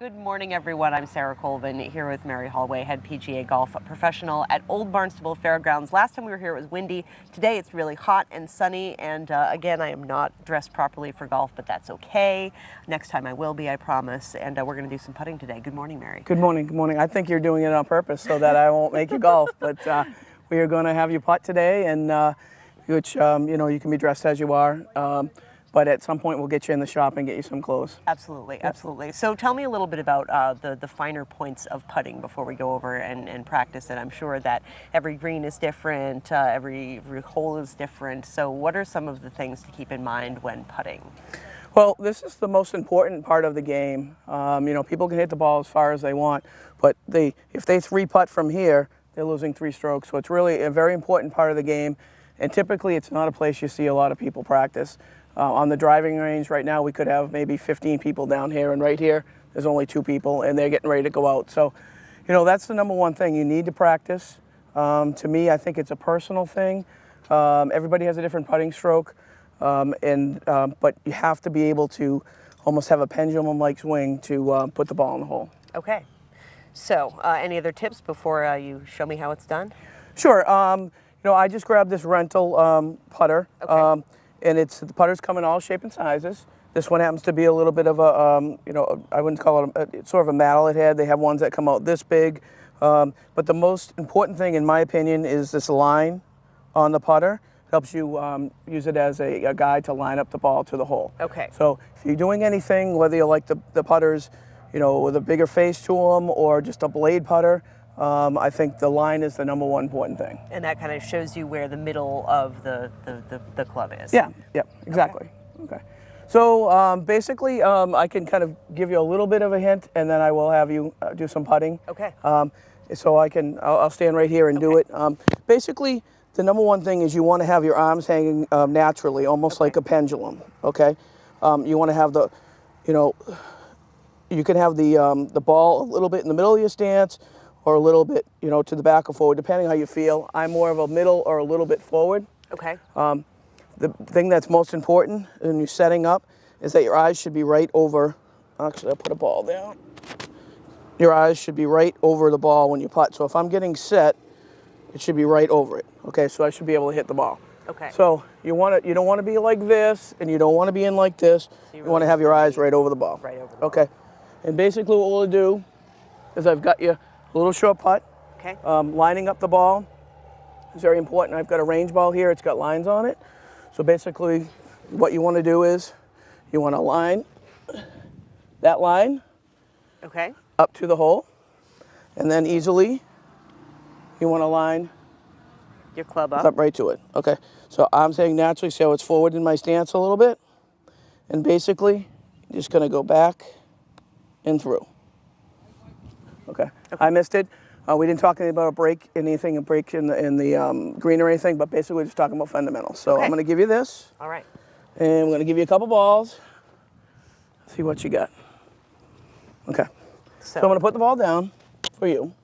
Good morning, everyone. I'm Sarah Colvin here with Mary Holloway, head PGA golf professional at Old Barnstable Fairgrounds. Last time we were here, it was windy. Today, it's really hot and sunny. And again, I am not dressed properly for golf, but that's okay. Next time I will be, I promise. And we're going to do some putting today. Good morning, Mary. Good morning. Good morning. I think you're doing it on purpose so that I won't make you golf. But we are going to have you putt today, and which you can be dressed as you are. But at some point, we'll get you in the shop and get you some clothes. Absolutely, absolutely. So tell me a little bit about the finer points of putting before we go over and practice it. I'm sure that every green is different, every hole is different. So what are some of the things to keep in mind when putting? Well, this is the most important part of the game. People can hit the ball as far as they want, but if they three putt from here, they're losing 3 strokes. So it's really a very important part of the game. And typically, it's not a place you see a lot of people practice. On the driving range right now, we could have maybe 15 people down here, and right here, there's only 2 people, and they're getting ready to go out. So, that's the number one thing. You need to practice. To me, I think it's a personal thing. Everybody has a different putting stroke, but you have to be able to almost have a pendulum-like swing to put the ball in the hole. Okay. So, any other tips before you show me how it's done? Sure. I just grabbed this rental putter. Okay. And the putters come in all shape and sizes. This one happens to be a little bit of a, I wouldn't call it it's sort of a mallet head. They have ones that come out this big. But the most important thing, in my opinion, is this line on the putter. It helps you use it as a guide to line up the ball to the hole. Okay. So if you're doing anything, whether you like the putters, with a bigger face to them or just a blade putter, I think the line is the number one important thing. And that kind of shows you where the middle of the club is. Yeah, exactly. Okay. So basically, I can kind of give you a little bit of a hint, and then I will have you do some putting. Okay. So I'll stand right here and do it. Basically, the number one thing is you want to have your arms hanging naturally, almost like a pendulum. Okay. You want to have you can have the ball a little bit in the middle of your stance, or a little bit, to the back or forward, depending how you feel. I'm more of a middle or a little bit forward. Okay. The thing that's most important when you're setting up is that your eyes should be right over, actually I'll put a ball down. Your eyes should be right over the ball when you putt. So if I'm getting set, it should be right over it. Okay, so I should be able to hit the ball. Okay. So you don't want to be like this, and you don't want to be in like this. So you want to have your eyes right over the ball. Right over the ball. Okay. And basically what we'll do is I've got you a little short putt. Okay. Lining up the ball is very important. I've got a range ball here. It's got lines on it. So basically what you want to do is you want to line that line up to the hole. And then easily you want to line your club up right to it. Okay. So I'm saying naturally, so it's forward in my stance a little bit. And basically just going to go back and through. Okay. I missed it. We didn't talk anything about a break in the green or anything, but basically we're just talking about fundamentals. So I'm going to give you this. All right. And I'm going to give you a couple balls. See what you got. Okay. So I'm going to put the ball down for you.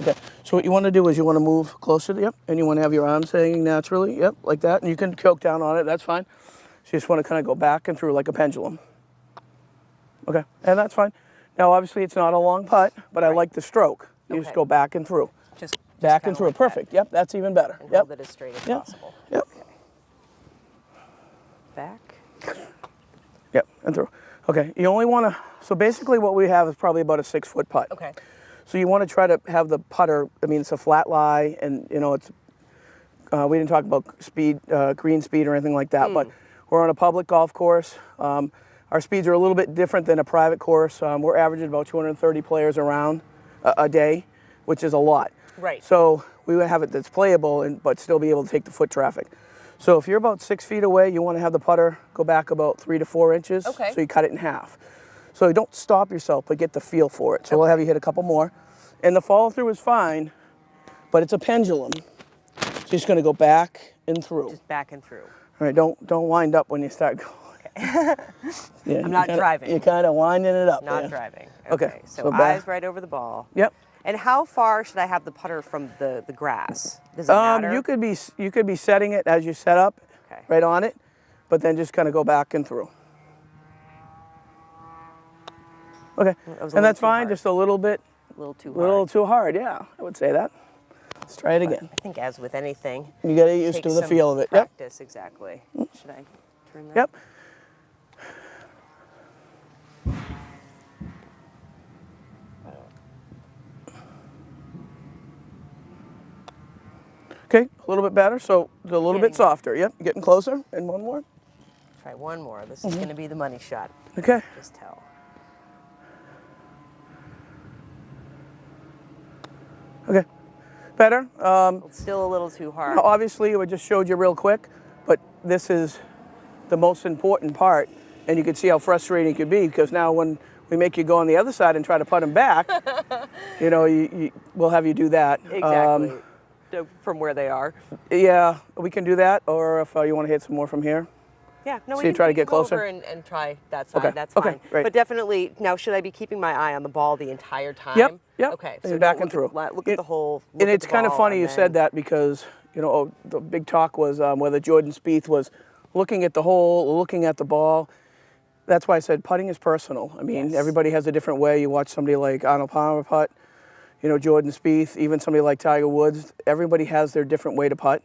Okay. So what you want to do is you want to move closer, and you want to have your arms hanging naturally, like that. And you can choke down on it, that's fine. So you just want to kind of go back and through like a pendulum. Okay. And that's fine. Now, obviously, it's not a long putt, but I like the stroke. You just go back and through. Just back and through. Like Perfect. That. Yep, that's even better. And hold it as straight as possible. Yep. Okay. Back. Yep, and through. Okay, you only want to, so basically what we have is probably about a 6-foot putt. Okay. So you want to try to have the putter, it's a flat lie, and it's, we didn't talk about speed, green speed or anything like that, but we're on a public golf course. Our speeds are a little bit different than a private course. We're averaging about 230 players around a day, which is a lot. Right. So we would have it that's playable, but still be able to take the foot traffic. So if you're about 6 feet away, you want to have the putter go back about 3 to 4 inches. Okay. So you cut it in half. So you don't stop yourself, but get the feel for it. So we'll have you hit a couple more. And the follow through is fine, but it's a pendulum. So you're just going to go back and through. Just back and through. All right, don't wind up when you start going. Yeah, I'm not driving. You're kind of winding it up. Not driving. Okay. So eyes right over the ball. Yep. And how far should I have the putter from the grass? Does it matter? You could be setting it as you set up, right on it, but then just kind of go back and through. Okay. That was a And little that's too fine, hard. just a little bit, A little too a hard. little too hard. Yeah, I would say that. Let's try it again. I think as with anything, You got to get used take to the some feel of it. Yep. practice, exactly. Should I turn that? Yep. Okay, a little bit better, so a little Getting- bit softer. Yep, getting closer. And one more. Try one more. This is going to be the money shot. Okay. Just tell. Okay. Better. It's still a little too hard. Obviously, I just showed you real quick, but this is the most important part, and you can see how frustrating it could be because now when we make you go on the other side and try to putt them back, you know, we'll have you do that. Exactly. From where they are. Yeah, we can do that, or if you want to hit some more from here. Yeah, no, So we you can try to get go over closer? and try that side. Okay, That's okay, fine. great. But definitely, now should I be keeping my eye on the ball the entire time? Yep, yep. Okay, And so back don't and through. Look at the hole. And it's kind of funny you said that because, you know, the big talk was whether Jordan Spieth was looking at the hole, looking at the ball. That's why I said putting is personal. I mean, Yes. everybody has a different way. You watch somebody like Arnold Palmer putt, you know, Jordan Spieth, even somebody like Tiger Woods. Everybody has their different way to putt.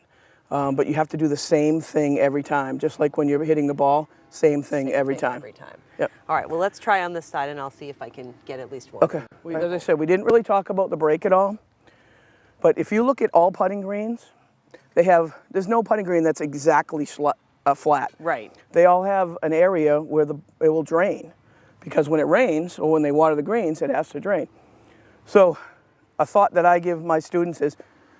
But you have to do the same thing every time, just like when you're hitting the ball, same thing every time. Every time. Yep. All right, well, let's try on this side, and I'll see if I can get at least one. Okay. As I said, we didn't really talk about the break at all. But if you look at all putting greens, there's no putting green that's exactly flat. Right. They all have an area where it will drain. Because when it rains, or when they water the greens, it has to drain. So a thought that I give my students is,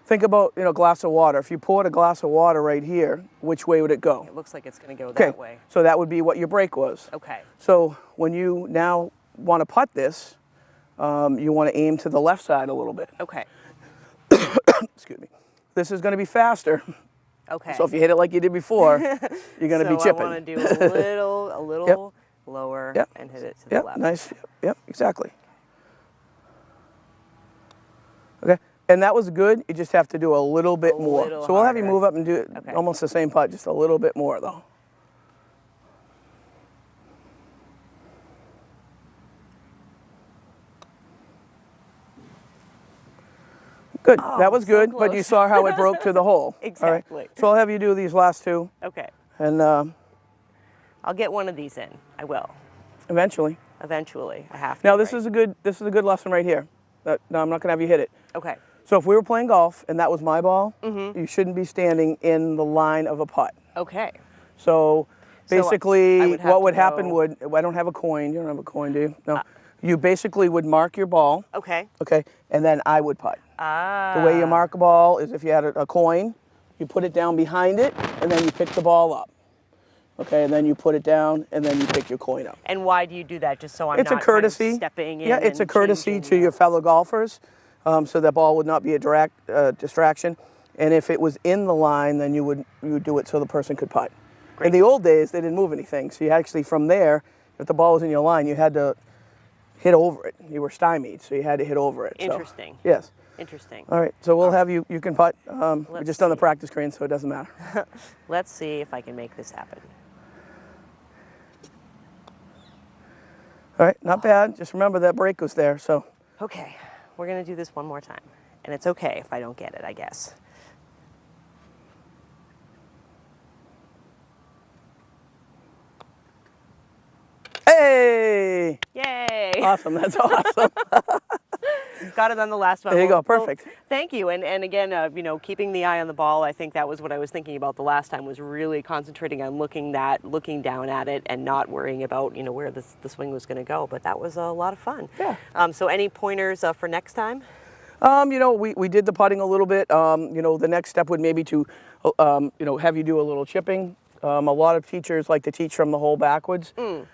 think about, you know, a glass of water. If you poured a glass of water right here, which way would it go? It looks like it's going to go Okay, that way. so that would be what your break was. Okay. So when you now want to putt this, you want to aim to the left side a little bit. Okay. Excuse me. This is going to be faster. Okay. So if you hit it like you did before, you're going to be chipping. I want to do a little lower Yep. and hit it to the Yep, left. nice. Yep, exactly. Okay, and that was good. You just have to do a little bit more. little So we'll have you harder. move up and do it Okay. almost the same putt, just a little bit more though. Good, that was so good, but you close. saw how it broke to the hole. All right? Exactly. So I'll have you do these last two, Okay. and I'll get one of these in. I will. eventually. Eventually. I have to. Now this right? is a good lesson right here. No, I'm not gonna have you hit it. Okay. So if we were playing golf and that was my ball, Mm-hmm. you shouldn't be standing in the line of a putt. Okay. So So basically, I would have what to would happen go- I don't have a coin. You don't have a coin, do you? No. You basically would mark your ball, Okay. okay, and then I would putt. Ah. The way you mark a ball is if you had a coin, you put it down behind it, and then you pick the ball up. Okay, and then you put it down, and then you pick your coin up. And why do you do that? Just so I'm It's a not kind of courtesy. stepping in. Yeah, it's a and courtesy changing to the- your fellow golfers, so that ball would not be a distraction. And if it was in the line, then you would do it so the person could putt. In the old days, they didn't move anything, so you actually from there, if the ball was in your line, you had to hit over it. You were stymied, so you had to hit over it. So, Interesting. yes. Interesting. All right, so we'll have you can putt. We're Let's just on the see. practice green, so it doesn't matter. Let's see if I can make this happen. All right, not bad. Just remember that break was there, so. Okay. We're going to do this one more time. And it's okay if I don't get it, I guess. Hey! Yay! Awesome, that's awesome. Got it on the last one. There you Well, go, perfect. thank you. And again, you know, keeping the eye on the ball, I think that was what I was thinking about the last time, was really concentrating on looking down at it and not worrying about, you know, where the swing was going to go. But that was a lot of fun. Yeah. So any pointers for next time? You know, we did the putting a little bit. You know, the next step would maybe to, you know, have you do a little chipping. A lot of teachers like to teach from the hole backwards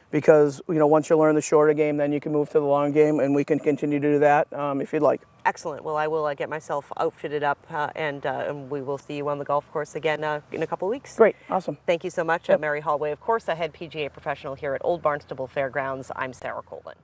because, you know, once you learn the shorter game, then you can move to the long game, and we can continue to do that if you'd like. Excellent. Well, I will get myself outfitted up, and we will see you on the golf course again in a couple weeks. Great, awesome. Thank you so much, Mary Hallway. Of course, a head PGA professional here at Old Barnstable Fairgrounds. I'm Sarah Colvin.